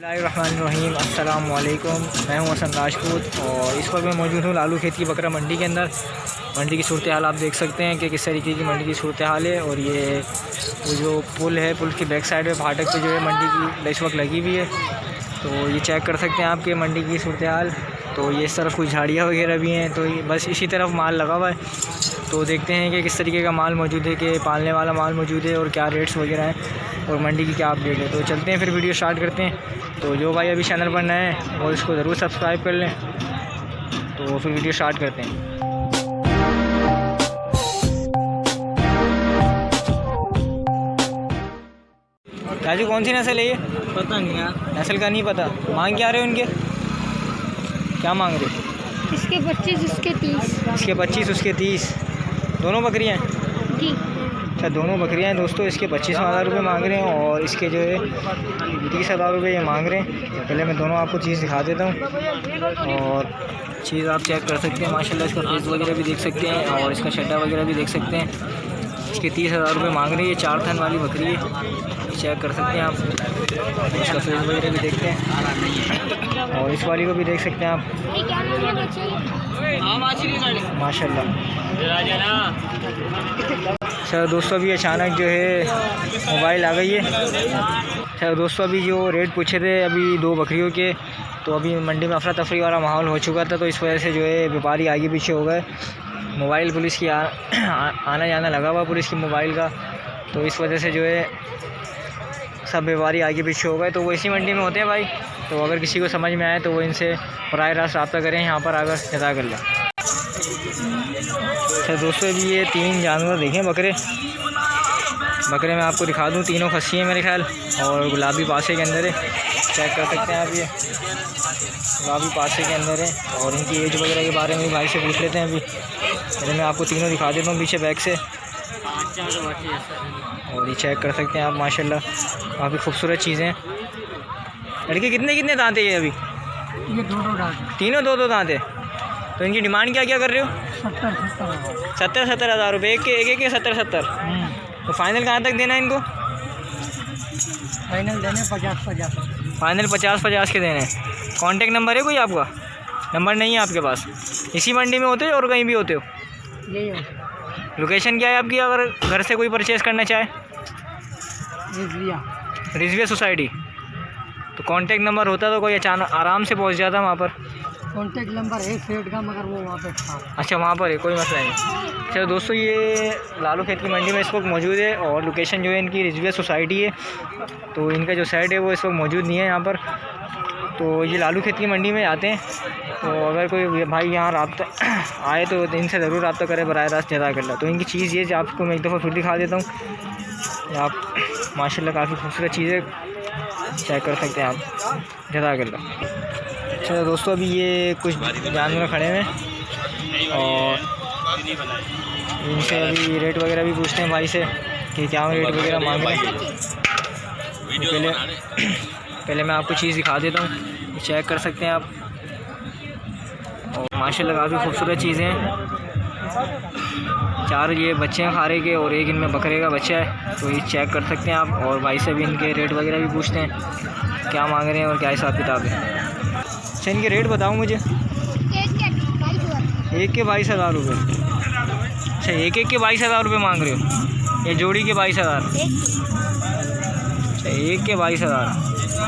बिस्मिल्लाहिर्रहमानिर्रहीम अस्सलाम वालेकुम। मैं हूं हसन राजपूत और इस वक्त मैं मौजूद हूं लालू खेत की बकरा मंडी के अंदर। मंडी की सूरत हाल आप देख सकते हैं कि किस तरीके की मंडी की सूरत हाल है। और ये वो जो पुल है, पुल की बैक साइड में फाटक पे जो है मंडी की इस वक्त लगी हुई है। तो ये चेक कर सकते हैं आपके मंडी की सूरत हाल। तो ये इस तरफ कुछ झाड़ियाँ वगैरह भी हैं, तो बस इसी तरफ माल लगा हुआ है। तो देखते हैं कि किस तरीके का माल मौजूद है, कि पालने वाला माल मौजूद है और क्या रेट्स वगैरह हैं और मंडी की क्या अपडेट है। तो चलते हैं, फिर वीडियो स्टार्ट करते हैं। तो जो भाई अभी चैनल पर नए हैं वो इसको ज़रूर सब्सक्राइब कर लें। तो फिर वीडियो स्टार्ट करते हैं। राजू कौन सी नस्ल है ये? पता नहीं यार, नस्ल का नहीं पता। मांग क्या रहे हो उनके? क्या मांग रहे हो? इसके 25, इसके 30। इसके 25, उसके 30। दोनों बकरियाँ हैं? जी। अच्छा, दोनों बकरियाँ हैं दोस्तों। इसके 25,000 रुपये मांग रहे हैं और इसके जो है 30,000 रुपये ये मांग रहे हैं। तो पहले मैं दोनों आपको चीज़ दिखा देता हूँ और चीज़ आप चेक कर सकते हैं। माशाल्लाह इसका फेस वगैरह भी देख सकते हैं और इसका शड्डा वगैरह भी देख सकते हैं। इसके 30,000 रुपये मांग रही है। 4 थन वाली बकरी है, चेक कर सकते हैं आप। इसका फेस वगैरह भी देखते हैं और इस वाली को भी देख सकते हैं आप, माशाल्लाह। सर दोस्तों अभी अचानक जो है मोबाइल आ गई है। सर दोस्तों अभी जो रेट पूछे थे अभी 2 बकरियों के, तो अभी मंडी में अफरा तफरी वाला माहौल हो चुका था। तो इस वजह से जो है व्यापारी आगे पीछे हो गए। मोबाइल पुलिस की आना जाना लगा हुआ पुलिस की मोबाइल का। तो इस वजह से जो है सब व्यापारी आगे पीछे हो गए। तो वो इसी मंडी में होते हैं भाई। तो अगर किसी को समझ में आए तो वो इनसे बराह रास्त रब्ता करें यहाँ पर आकर। जज़ाकल्लाह। अच्छा दोस्तों अभी ये 3 जानवर देखें बकरे मैं आपको दिखा दूँ। तीनों खस्सी हैं मेरे ख्याल और गुलाबी पासे के अंदर है। चेक कर सकते हैं आप, ये गुलाबी पासे के अंदर है। और इनकी एज वगैरह के बारे में भाई से पूछ लेते हैं अभी। पहले मैं आपको तीनों दिखा देता हूँ पीछे बैक से। और ये चेक कर सकते हैं आप, माशाल्लाह काफ़ी खूबसूरत चीज़ें। लड़के कितने दांत है ये अभी? ये 2 दांत, तीनों 2 दांत है। तो इनकी डिमांड क्या कर रहे हो? 70 हज़ार रुपये एक के 70। तो फाइनल कहाँ तक देना है इनको? फाइनल देने 50-50। फाइनल 50-50 के देने हैं। कॉन्टेक्ट नंबर है कोई आपका? नंबर नहीं है आपके पास? इसी मंडी में होते हो और कहीं भी होते हो? यही हो। लोकेशन क्या है आपकी, अगर घर से कोई परचेज़ करना चाहे? रिजविया सोसाइटी। तो कांटेक्ट नंबर होता तो कोई अचानक आराम से पहुंच जाता वहाँ पर। कांटेक्ट नंबर है सेठ का, मगर वो वहाँ पे था। अच्छा, वहाँ पर है, कोई मसला नहीं। चलो दोस्तों ये लालू खेत की मंडी में इस वक्त मौजूद है और लोकेशन जो है इनकी रिजविया सोसाइटी है। तो इनका जो साइड है वो इस वक्त मौजूद नहीं है यहाँ पर। तो ये लालू खेत की मंडी में आते हैं। तो अगर कोई भाई यहाँ रब्ता आए तो इनसे ज़रूर रब्ता करें बराह रास्त। जज़ाकल्लाह। तो इनकी चीज़ ये आपको मैं एक दफ़ा फिर दिखा देता हूँ। आप माशाल्लाह काफ़ी खूबसूरत चीज़ें चेक कर सकते हैं आप। जज़ाकल्लाह। चलो दोस्तों अभी ये कुछ जानवर खड़े हैं और इनसे अभी रेट वगैरह भी पूछते हैं भाई से कि क्या रेट वगैरह मांग रहे हैं। पहले मैं आपको चीज़ दिखा देता हूँ, चेक कर सकते हैं आप। और माशाल्लाह काफ़ी खूबसूरत चीज़ें हैं। 4 ये बच्चे हैं खारे के और एक इनमें बकरे का बच्चा है। तो ये चेक कर सकते हैं आप। और भाई से भी इनके रेट वगैरह भी पूछते हैं क्या मांग रहे हैं और क्या हिसाब किताब है। अच्छा इनके रेट बताओ मुझे। एक के 22,000 रुपये। अच्छा, एक के 22,000 रुपये मांग रहे हो? ये जोड़ी के 22,000? अच्छा, एक के 22,000।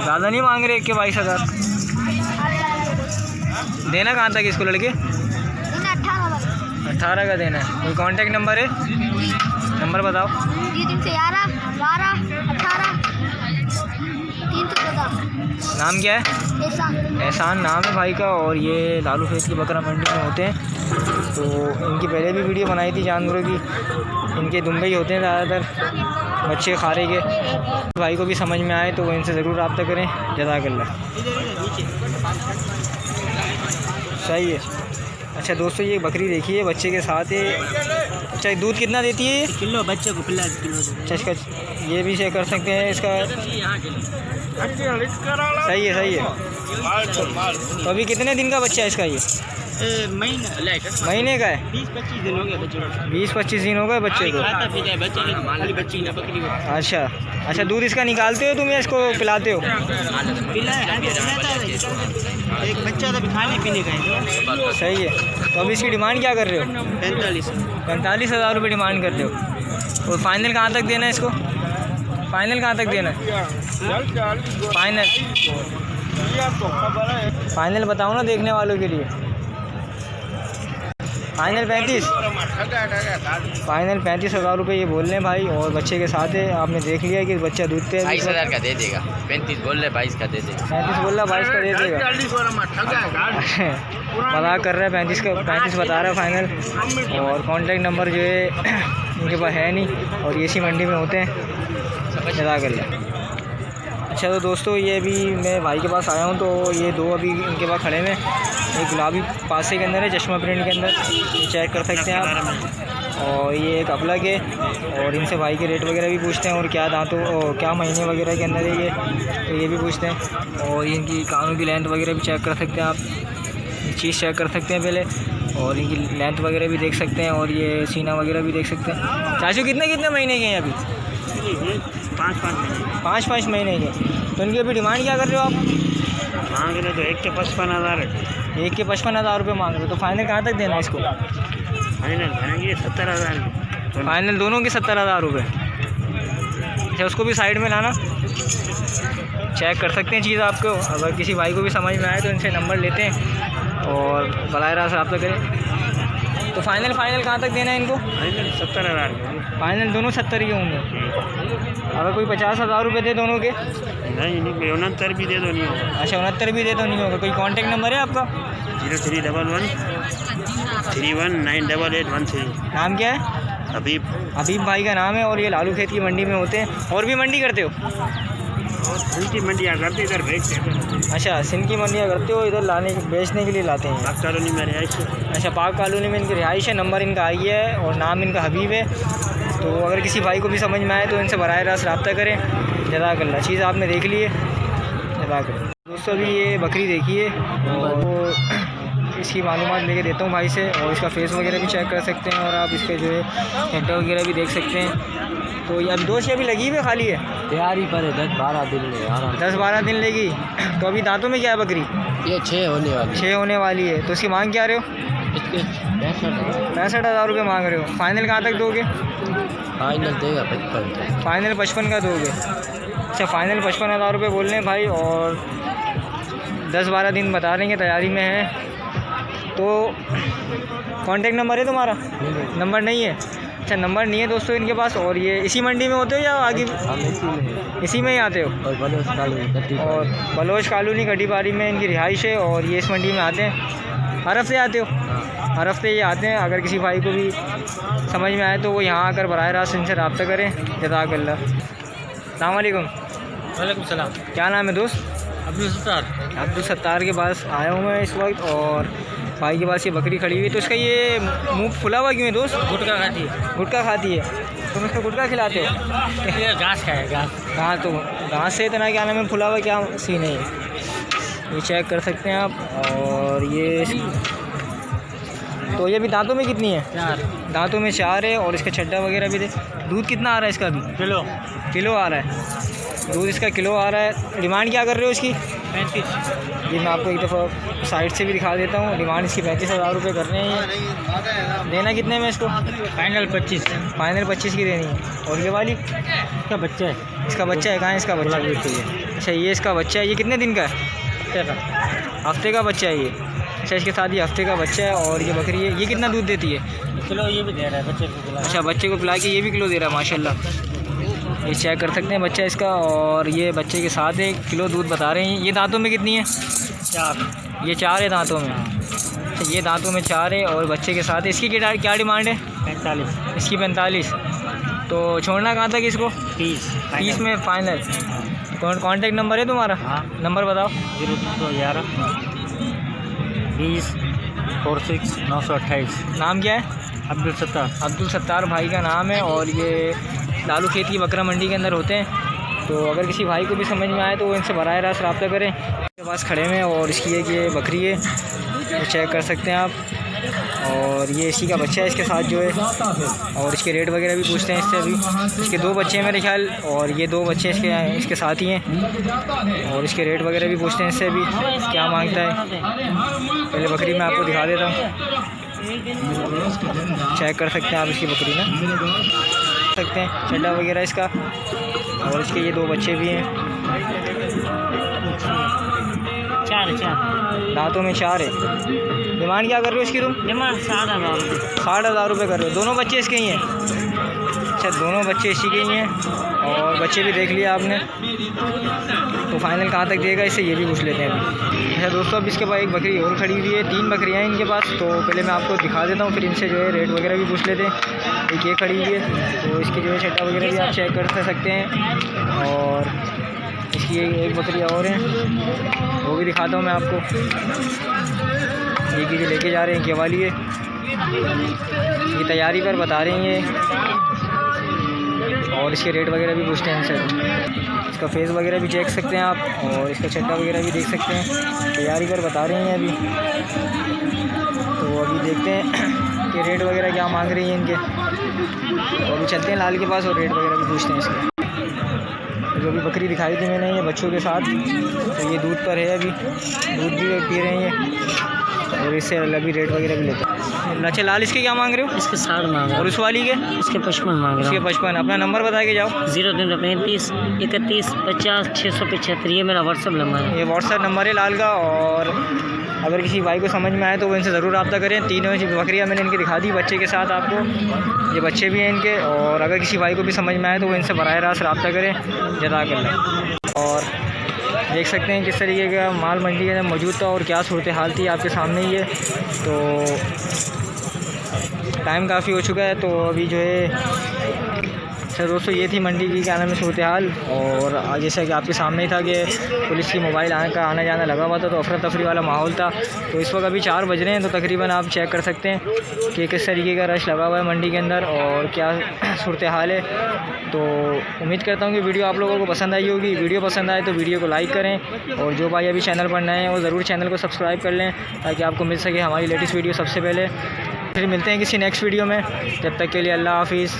ज़्यादा नहीं मांग रहे? एक के 22,000 देना कहाँ तक इसको लड़के? 18 का देना है। कोई कांटेक्ट नंबर है? नंबर बताओ। 11 12 18 314। नाम क्या है? एहसान नाम है भाई का। और ये लालू खेत की बकरा मंडी में होते हैं। तो इनकी पहले भी वीडियो बनाई थी जानवरों की। इनके दुम्बई होते हैं ज़्यादातर, बच्चे खारे के। भाई को भी समझ में आए तो वो इनसे ज़रूर रब्ता करें। जज़ाकल्लाह। सही है। अच्छा दोस्तों ये बकरी देखिए बच्चे के साथ है। अच्छा दूध कितना देती है? किलो बच्चे को पिला किलो। अच्छा इसका ये भी चेक कर सकते हैं इसका। सही है। तो अभी कितने दिन का बच्चा है इसका ये? महीने का है? 20-25 दिन हो गए बच्चे को। 20-25 दिन हो गए बच्चे को। खाता पीता है बच्चे खाली बच्ची ना बकरी को। अच्छा अच्छा, दूध इसका निकालते हो तुम या इसको पिलाते हो? एक बच्चा तो खाने पीने का है। सही है। तो अभी इसकी डिमांड क्या कर रहे हो? 45,000 रुपये डिमांड कर रहे हो। और फाइनल कहाँ तक देना है इसको? फाइनल कहाँ तक देना है? फाइनल बताओ ना देखने वालों के लिए। फाइनल 35? फाइनल 35,000 रुपये ये बोल रहे हैं भाई, और बच्चे के साथ है। आपने देख लिया कि बच्चा दूध पे 22,000 का दे देगा। 35 बोल रहे, 22 का दे देगा। 35 बोल रहा, 22 का दे देगा। मजाक कर रहा है। 35 बता रहा है फाइनल। और कॉन्टैक्ट नंबर जो है इनके पास है नहीं, और ये इसी मंडी में होते हैं। मजाक कर रहा। अच्छा तो दोस्तों, ये अभी मैं भाई के पास आया हूँ, तो ये दो अभी इनके पास खड़े हैं। एक गुलाबी पासे के अंदर है, चश्मा प्रिंट के अंदर, ये चेक कर सकते हैं आप। और ये एक अपलग है, और इनसे भाई के रेट वगैरह भी पूछते हैं, और क्या दांतों क्या महीने वगैरह के अंदर है ये, तो ये भी पूछते हैं। और इनकी कानों की लेंथ वगैरह भी चेक कर सकते हैं आप, ये चीज़ चेक कर सकते हैं पहले, और इनकी लेंथ वगैरह भी देख सकते हैं, और ये सीना वगैरह भी देख सकते हैं। चाचू कितने महीने के हैं अभी? 5 महीने के। तो इनकी अभी डिमांड क्या कर रहे हो आप? मांग रहे तो एक के 55,000 है। एक के 55,000 रुपये मांग रहे हो। तो फाइनल कहाँ तक देना है इसको? फाइनल करेंगे 70,000। फाइनल दोनों के 70,000 रुपये। अच्छा, उसको भी साइड में लाना, चेक कर सकते हैं चीज़ आपको। अगर किसी भाई को भी समझ में आए तो इनसे नंबर लेते हैं और बराह रास्त रब्ता करें। तो फाइनल कहाँ तक देना है इनको? फाइनल 70,000। फाइनल दोनों 70 ही होंगे। अगर कोई 50,000 रुपये दे दोनों के? नहीं 69 भी दे दो नहीं होगा। अच्छा, 69 भी दे तो नहीं होगा। कोई कांटेक्ट नंबर है आपका? 0311 31988813। नाम क्या है? हबीब भाई का नाम है, और ये लालू खेत की मंडी में होते हैं। और भी मंडी करते हो? उनकी मंडियाँ करते इधर बेचते हैं। अच्छा, सिंध की मंडियाँ करते हो, इधर बेचने के लिए लाते हैं। पाक कॉलोनी में रिहाइश है। अच्छा, पाक कॉलोनी में इनकी रिहाइश है। नंबर इनका आई है, और नाम इनका हबीब है। तो अगर किसी भाई को भी समझ में आए तो इनसे बराह रास्त रब्ता करें। जज़ाकल्लाह। चीज़ आपने देख ली है, जज़ाकल्लाह। दोस्तों, अभी ये बकरी देखिए, और इसकी मालूमात लेके देता हूँ भाई से, और इसका फेस वगैरह भी चेक कर सकते हैं, और आप इसके जो है हेड वगैरह भी देख सकते हैं। तो ये अभी दोस्त अभी लगी हुई है, खाली है? तैयारी पर है, 10-12 दिन ले 10-12 दिन लेगी। तो अभी दांतों में क्या है बकरी? ये 6 होने वाली। 6 होने वाली है। तो इसकी मांग क्या रहे हो? इसके 65,000 रुपये मांग रहे हो। फाइनल कहाँ तक दोगे? फाइनल देगा 55। फाइनल 55 का दोगे? अच्छा, फाइनल 55,000 रुपये बोल रहे हैं भाई, और 10-12 दिन बता रहे हैं तैयारी में है। तो कांटेक्ट नंबर है तुम्हारा? नंबर नहीं है। अच्छा, नंबर नहीं है दोस्तों इनके पास। और ये इसी मंडी में होते हो या आगे? इसी में ही आते हो? और बलोच कॉलोनी गड्डीबारी में इनकी रिहाइश है, और ये इस मंडी में आते हैं। हर हफ्ते आते हो? हर हफ्ते ये आते हैं। अगर किसी भाई को भी समझ में आए तो वो यहाँ आकर बराह रास्त इनसे रब्ता करें। जज़ाकल्लाह। अस्सलाम वालेकुम। वालेकुम सलाम। क्या नाम है दोस्त? अब्दुल सत्तार के पास आया हूँ मैं इस वक्त, और भाई के पास ये बकरी खड़ी हुई है। तो इसका ये मुंह फुला हुआ क्यों है दोस्त? गुटखा खाती है। गुटखा खाती है? तुम इसको गुटखा खिलाते हो? ये घास खाए घास। हाँ, तो घास से इतना क्या नाम है फुला हुआ, क्या सीन है? ये चेक कर सकते हैं आप। और ये तो ये भी दांतों में कितनी है? 4 दांतों में 4 है, और इसका छड्डा वगैरह भी दे। दूध कितना आ रहा है इसका अभी? किलो आ रहा है दूध इसका, किलो आ रहा है। डिमांड क्या कर रहे हो इसकी? 35। ये मैं आपको एक दफ़ा साइड से भी दिखा देता हूँ। डिमांड इसकी 35,000 रुपये कर रहे हैं। देना कितने में इसको? फाइनल 25। फाइनल 25 की देनी है। और ये वाली इसका बच्चा है। इसका बच्चा है? कहाँ है इसका बच्चा? अच्छा, ये इसका बच्चा है। ये कितने दिन का है? हफ्ते का बच्चा है ये। अच्छा, इसके साथ ये हफ्ते का बच्चा है, और ये बकरी है। ये कितना दूध देती है? किलो ये भी दे रहा है बच्चे को पिला। अच्छा, बच्चे को पिला के ये भी किलो दे रहा है, माशाल्लाह। ये चेक कर सकते हैं बच्चा इसका, और ये बच्चे के साथ 1 किलो दूध बता रहे हैं। ये दांतों में कितनी है? 4। ये 4 है दांतों में। अच्छा, ये दांतों में 4 है, और बच्चे के साथ है। इसकी क्या डिमांड है? 45। इसकी 45। तो छोड़ना कहाँ तक इसको? 30 में फाइनल। कॉन्टैक्ट नंबर है तुम्हारा? हाँ। नंबर बताओ। 0311 20 46 928। नाम क्या है? अब्दुल सत्तार भाई का नाम है, और ये लालू खेत की बकरा मंडी के अंदर होते हैं। तो अगर किसी भाई को भी समझ में आए तो वो इनसे बराह रास्त रब्ता करें। मेरे पास खड़े में, और इसकी एक ये बकरी है, तो चेक कर सकते हैं आप। और ये इसी का बच्चा है इसके साथ जो है, और इसके रेट वगैरह भी पूछते हैं इससे। अभी इसके 2 बच्चे हैं मेरे ख्याल, और ये 2 बच्चे इसके साथ ही हैं, और इसके रेट वगैरह भी पूछते हैं इससे अभी क्या मांगता है। पहले बकरी मैं आपको दिखा देता हूँ, चेक कर सकते हैं आप इसकी बकरी ना सकते हैं चड्डा वगैरह इसका। और इसके ये 2 बच्चे भी हैं, 4 दांतों में 4 है। डिमांड क्या कर रहे हो इसकी तुम? डिमांड 60,000 रुपये कर रहे हो। दोनों बच्चे इसके ही हैं? अच्छा, दोनों बच्चे इसी के ही हैं, और बच्चे भी देख लिया आपने। तो फाइनल कहाँ तक देगा इससे ये भी पूछ लेते हैं अभी। अच्छा दोस्तों, अब इसके पास एक बकरी और खड़ी हुई है, 3 बकरियाँ हैं इनके पास। तो पहले मैं आपको दिखा देता हूँ, फिर इनसे जो है रेट वगैरह भी पूछ लेते हैं। एक ये खड़ी हुई है, तो इसकी जो है छट्टा वगैरह भी आप चेक कर सकते हैं। और इसकी एक बकरी और है, वो भी दिखाता हूँ मैं आपको। ये जो लेके जा रहे हैं ये वाली है, ये तैयारी पर बता रही हैं। और इसके रेट वगैरह भी पूछते हैं इनसे। इसका फेस वगैरह भी चेक सकते हैं आप, और इसका छट्टा वगैरह भी देख सकते हैं। तैयारी पर बता रही हैं अभी। तो अभी देखते हैं कि रेट वगैरह क्या मांग रही हैं इनके। तो अभी चलते हैं लाल के पास और रेट वगैरह भी पूछते हैं इसके। जो भी बकरी दिखाई थी मैंने ये बच्चों के साथ, तो ये दूध पर है, अभी दूध भी पी रहे हैं ये। और इससे अभी रेट वगैरह भी लेते हैं। अच्छा लाल इसके क्या मांग रहे हो? इसके 60 मांग रहा और उस वाली के? इसके 55 मांग रहा इसके 55। अपना नंबर बता के जाओ। 0335 31 50 675। ये मेरा व्हाट्सअप नंबर है। ये व्हाट्सअप नंबर है लाल का। और अगर किसी भाई को समझ में आए तो वो इनसे ज़रूर रब्ता करें। 3 बकरियाँ मैंने इनकी दिखा दी बच्चे के साथ आपको, ये बच्चे भी हैं इनके। और अगर किसी भाई को भी समझ में आए तो वो इनसे बराह रास्त रब्ता करें। जज़ाकल्लाह। और देख सकते हैं किस तरीके का माल मंडी के अंदर मौजूद था और क्या सूरत हाल थी, आपके सामने ही है। तो टाइम काफ़ी हो चुका है, तो अभी जो है अच्छा दोस्तों, ये थी मंडी की क्या नाम है सूरत हाल। और जैसा कि आपके सामने ही था कि पुलिस की मोबाइल आना जाना लगा हुआ था, तो अफरा तफरी वाला माहौल था। तो इस वक्त अभी 4 बज रहे हैं, तो तकरीबन आप चेक कर सकते हैं कि किस तरीके का रश लगा हुआ है मंडी के अंदर और क्या सूरत हाल है। तो उम्मीद करता हूँ कि वीडियो आप लोगों को पसंद आई होगी। वीडियो पसंद आए तो वीडियो को लाइक करें, और जो भाई अभी चैनल पर नए हैं वो ज़रूर चैनल को सब्सक्राइब कर लें, ताकि आपको मिल सके हमारी लेटेस्ट वीडियो सबसे पहले। फिर मिलते हैं किसी नेक्स्ट वीडियो में, जब तक के लिए अल्लाह हाफिज़।